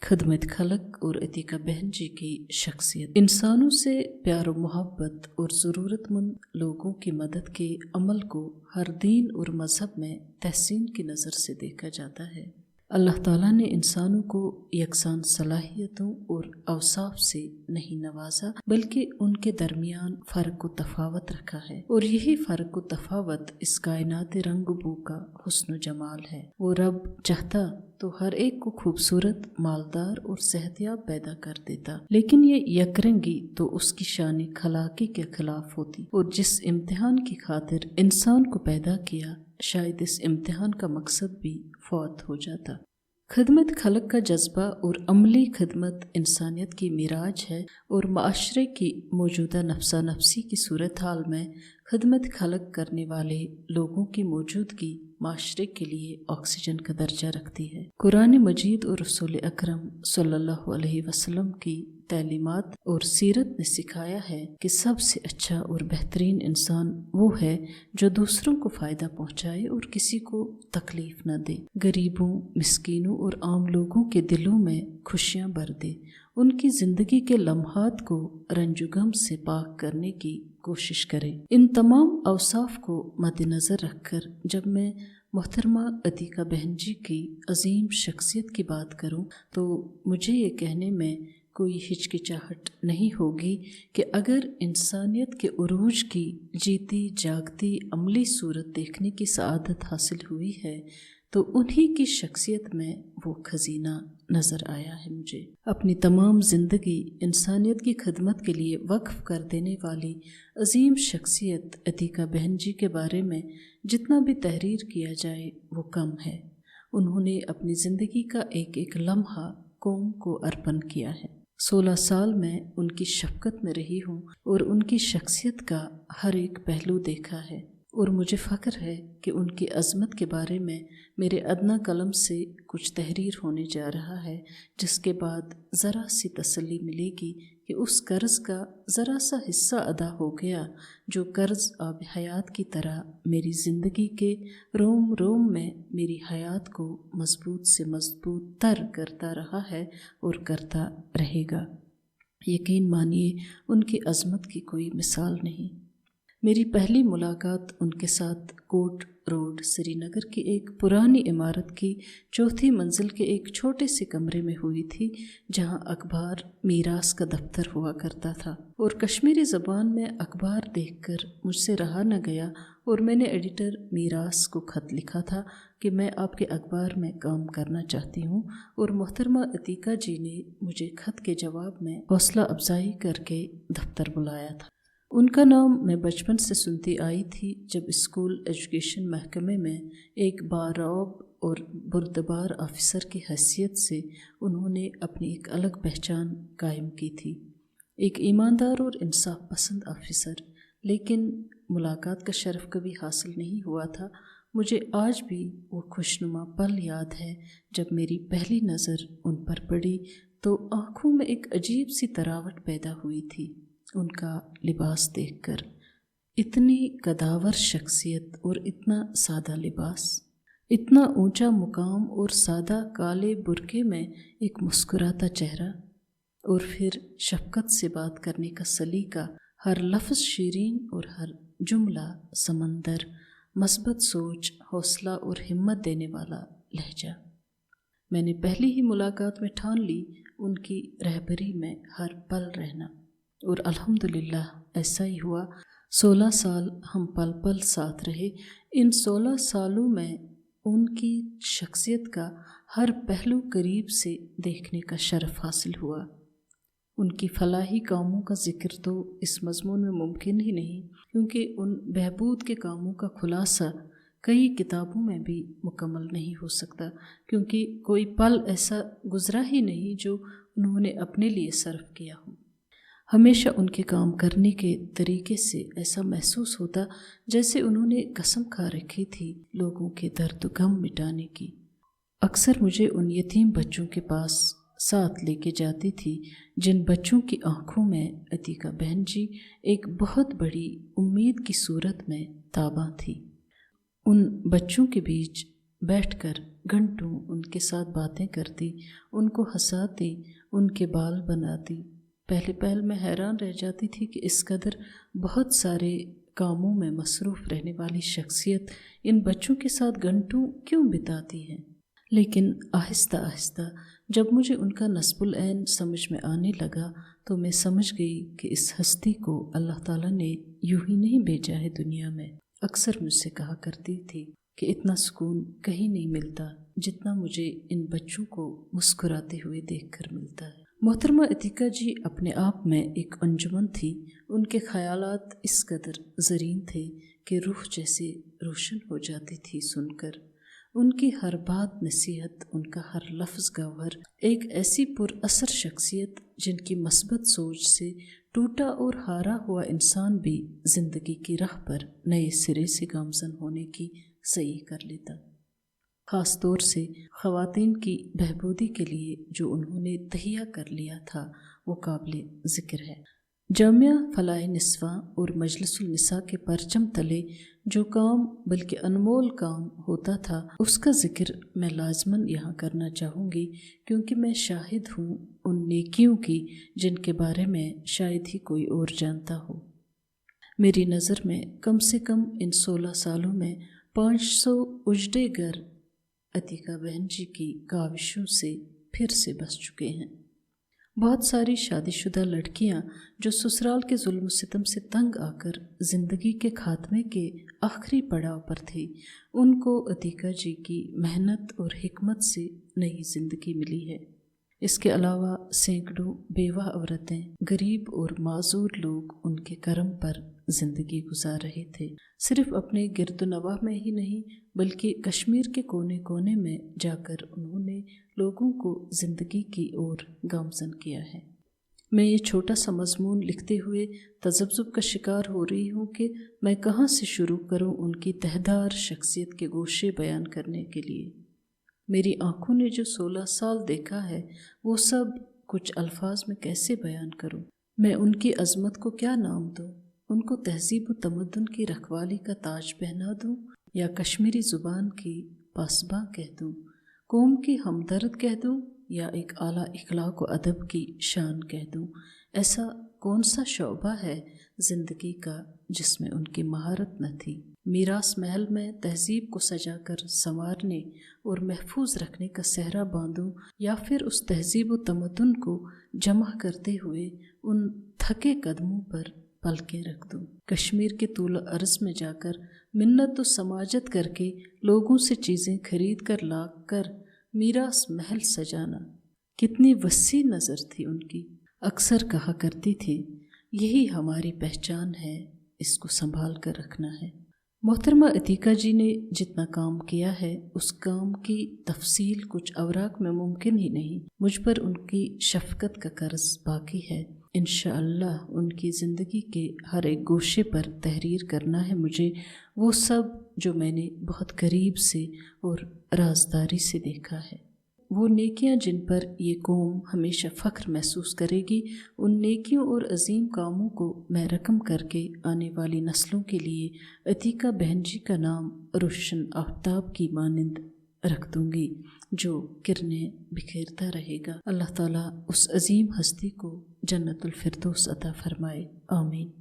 खिदमत खलक और अतीका बहन जी की शख्सियत। इंसानों से प्यार व मोहब्बत और ज़रूरतमंद लोगों की मदद के अमल को हर दीन और मज़हब में तहसीन की नज़र से देखा जाता है। अल्लाह ताला ने इंसानों को यकसान सलाहियतों और औसाफ से नहीं नवाजा, बल्कि उनके दरमियान फ़र्क व तफावत रखा है, और यही फ़र्क व तफावत इस कायनात रंग बू का हुस्न जमाल है। वो रब चाहता तो हर एक को खूबसूरत, मालदार और सेहतयाब पैदा कर देता, लेकिन ये यकरंगी तो उसकी शान खलाकी के खिलाफ होती, और जिस इम्तिहान की खातिर इंसान को पैदा किया, शायद इस इम्तिहान का मकसद भी फौत हो जाता। खिदमत खलक का जज्बा और अमली खिदमत इंसानियत की मिराज है, और माशरे की मौजूदा नफ्सा नफसी की सूरत हाल में खिदमत खलक करने वाले लोगों की मौजूदगी माशरे के लिए ऑक्सीजन का दर्जा रखती है। कुरान मजीद और रसूल अकरम सल्लल्लाहु अलैहि वसल्लम की तालीमात और सीरत ने सिखाया है कि सबसे अच्छा और बेहतरीन इंसान वो है जो दूसरों को फ़ायदा पहुँचाए और किसी को तकलीफ़ न दे, गरीबों, मिस्कीनों और आम लोगों के दिलों में खुशियाँ भर दे, उनकी ज़िंदगी के लम्हात को रंजुगम से पाक करने की कोशिश करें। इन तमाम औसाफ को मद्देनज़र रखकर जब मैं मोहतरमा अतीका बहन जी की अजीम शख्सियत की बात करूं, तो मुझे ये कहने में कोई हिचकिचाहट नहीं होगी कि अगर इंसानियत के उरूज की जीती जागती अमली सूरत देखने की सआदत हासिल हुई है, तो उन्हीं की शख्सियत में वो खजीना नज़र आया है। मुझे अपनी तमाम ज़िंदगी इंसानियत की खिदमत के लिए वक्फ कर देने वाली अजीम शख्सियत अतीका बहन जी के बारे में जितना भी तहरीर किया जाए वो कम है। उन्होंने अपनी ज़िंदगी का एक एक लम्हा कौम को अर्पण किया है। 16 साल में उनकी शफ़क़त में रही हूँ और उनकी शख्सियत का हर एक पहलू देखा है, और मुझे फ़ख्र है कि उनकी अज़मत के बारे में मेरे अदना कलम से कुछ तहरीर होने जा रहा है, जिसके बाद ज़रा सी तसल्ली मिलेगी कि उस कर्ज़ का ज़रा सा हिस्सा अदा हो गया जो कर्ज़ आब हयात की तरह मेरी ज़िंदगी के रोम रोम में मेरी हयात को मजबूत से मजबूत तर करता रहा है और करता रहेगा। यकीन मानिए उनकी अज़मत की कोई मिसाल नहीं। मेरी पहली मुलाकात उनके साथ कोट रोड श्रीनगर की एक पुरानी इमारत की चौथी मंजिल के एक छोटे से कमरे में हुई थी, जहां अखबार मीरास का दफ्तर हुआ करता था, और कश्मीरी ज़बान में अखबार देखकर मुझसे रहा न गया और मैंने एडिटर मीरास को ख़त लिखा था कि मैं आपके अखबार में काम करना चाहती हूँ, और मोहतरमा अतीका जी ने मुझे ख़त के जवाब में हौसला अफजाई करके दफ्तर बुलाया था। उनका नाम मैं बचपन से सुनती आई थी, जब स्कूल एजुकेशन महकमे में एक बारौब और बुर्दबार ऑफिसर की हैसियत से उन्होंने अपनी एक अलग पहचान कायम की थी। एक ईमानदार और इंसाफ पसंद ऑफिसर, लेकिन मुलाकात का शर्फ कभी हासिल नहीं हुआ था। मुझे आज भी वो खुशनुमा पल याद है जब मेरी पहली नज़र उन पर पड़ी तो आँखों में एक अजीब सी तरावट पैदा हुई थी। उनका लिबास देखकर, इतनी कदावर शख्सियत और इतना सादा लिबास, इतना ऊंचा मुकाम और सादा काले बुरके में एक मुस्कुराता चेहरा, और फिर शफकत से बात करने का सलीका, हर लफ्ज़ शीरीन और हर जुमला समंदर, मस्बत सोच, हौसला और हिम्मत देने वाला लहजा। मैंने पहली ही मुलाकात में ठान ली उनकी रहबरी में हर पल रहना, और अल्हम्दुलिल्लाह ऐसा ही हुआ। 16 साल हम पल पल साथ रहे। इन 16 सालों में उनकी शख्सियत का हर पहलू करीब से देखने का शर्फ हासिल हुआ। उनकी फलाही कामों का जिक्र तो इस मज़मून में मुमकिन ही नहीं, क्योंकि उन बहबूद के कामों का खुलासा कई किताबों में भी मुकम्मल नहीं हो सकता, क्योंकि कोई पल ऐसा गुज़रा ही नहीं जो उन्होंने अपने लिए सर्फ किया हो। हमेशा उनके काम करने के तरीके से ऐसा महसूस होता जैसे उन्होंने कसम खा रखी थी लोगों के दर्द गम मिटाने की। अक्सर मुझे उन यतीम बच्चों के पास साथ लेके जाती थी जिन बच्चों की आंखों में अतीका बहन जी एक बहुत बड़ी उम्मीद की सूरत में ताबा थी। उन बच्चों के बीच بیٹھ کر گھنٹوں ان کے ساتھ باتیں کرتی، ان کو ہنساتی، ان کے بال بناتی۔ پہلے میں حیران رہ جاتی تھی کہ اس قدر بہت سارے کاموں میں مصروف رہنے والی شخصیت ان بچوں کے ساتھ گھنٹوں کیوں بتاتی ہے۔ لیکن آہستہ آہستہ جب مجھے ان کا نصب العین سمجھ میں آنے لگا تو میں سمجھ گئی کہ اس ہستی کو اللہ تعالیٰ نے یوں ہی نہیں بھیجا ہے دنیا میں۔ اکثر مجھ سے کہا کرتی تھی کہ اتنا سکون کہیں نہیں ملتا جتنا مجھے ان بچوں کو مسکراتے ہوئے دیکھ کر ملتا ہے۔ محترمہ عتیقہ جی اپنے آپ میں ایک انجمن تھی۔ ان کے خیالات اس قدر زرین تھے کہ روح جیسے روشن ہو جاتی تھی سن کر۔ ان کی ہر بات نصیحت، ان کا ہر لفظ گوہر، ایک ایسی پر اثر شخصیت جن کی مثبت سوچ سے ٹوٹا اور ہارا ہوا انسان بھی زندگی کی راہ پر نئے سرے سے گامزن ہونے کی صحیح کر لیتا۔ خاص طور سے خواتین کی بہبودی کے لیے جو انہوں نے تہیہ کر لیا تھا وہ قابل ذکر ہے۔ جامعہ فلاح نسواں اور مجلس النساء کے پرچم تلے جو کام بلکہ انمول کام ہوتا تھا اس کا ذکر میں لازماً یہاں کرنا چاہوں گی، کیونکہ میں شاہد ہوں ان نیکیوں کی جن کے بارے میں شاید ہی کوئی اور جانتا ہو۔ میری نظر میں کم سے کم ان 16 سالوں میں 500 اجڑے گھر عتیقہ بہن جی کی کاوشوں سے پھر سے بس چکے ہیں۔ بہت ساری شادی شدہ لڑکیاں جو سسرال کے ظلم و ستم سے تنگ آ کر زندگی کے خاتمے کے آخری پڑاؤ پر تھی، ان کو عتیقہ جی کی محنت اور حکمت سے نئی زندگی ملی ہے۔ اس کے علاوہ سینکڑوں بیوہ عورتیں، غریب اور معذور لوگ ان کے کرم پر زندگی گزار رہے تھے۔ صرف اپنے گرد و نواح میں ہی نہیں بلکہ کشمیر کے کونے کونے میں جا کر انہوں نے لوگوں کو زندگی کی اور گامزن کیا ہے۔ میں یہ چھوٹا سا مضمون لکھتے ہوئے تذبذب کا شکار ہو رہی ہوں کہ میں کہاں سے شروع کروں ان کی تہدار شخصیت کے گوشے بیان کرنے کے لیے۔ میری آنکھوں نے جو 16 سال دیکھا ہے وہ سب کچھ الفاظ میں کیسے بیان کروں؟ میں ان کی عظمت کو کیا نام دوں؟ ان کو تہذیب و تمدن کی رکھوالی کا تاج پہنا دوں یا کشمیری زبان کی پاسباں کہہ دوں، قوم کی ہمدرد کہہ دوں یا ایک اعلیٰ اخلاق و ادب کی شان کہہ دوں؟ ایسا کون سا شعبہ ہے زندگی کا جس میں ان کی مہارت نہ تھی؟ میراث محل میں تہذیب کو سجا کر سنوارنے اور محفوظ رکھنے کا صحرا باندھوں یا پھر اس تہذیب و تمدن کو جمع کرتے ہوئے ان تھکے قدموں پر پلکیں رکھ دوں؟ کشمیر کے طول و عرض میں جا کر منت و سماجت کر کے لوگوں سے چیزیں خرید کر لا کر میراث محل سجانا، کتنی وسیع نظر تھی ان کی۔ اکثر کہا کرتی تھی یہی ہماری پہچان ہے، اس کو سنبھال کر رکھنا ہے۔ محترمہ عتیقہ جی نے جتنا کام کیا ہے اس کام کی تفصیل کچھ اوراق میں ممکن ہی نہیں۔ مجھ پر ان کی شفقت کا قرض باقی ہے۔ انشاءاللہ ان کی زندگی کے ہر ایک گوشے پر تحریر کرنا ہے مجھے، وہ سب جو میں نے بہت قریب سے اور رازداری سے دیکھا ہے۔ وہ نیکیاں جن پر یہ قوم ہمیشہ فخر محسوس کرے گی، ان نیکیوں اور عظیم کاموں کو میں رقم کر کے آنے والی نسلوں کے لیے عتیقہ بہن جی کا نام روشن آفتاب کی مانند رکھ دوں گی جو کرنیں بکھیرتا رہے گا۔ اللہ تعالیٰ اس عظیم ہستی کو جنت الفردوس عطا فرمائے، آمین۔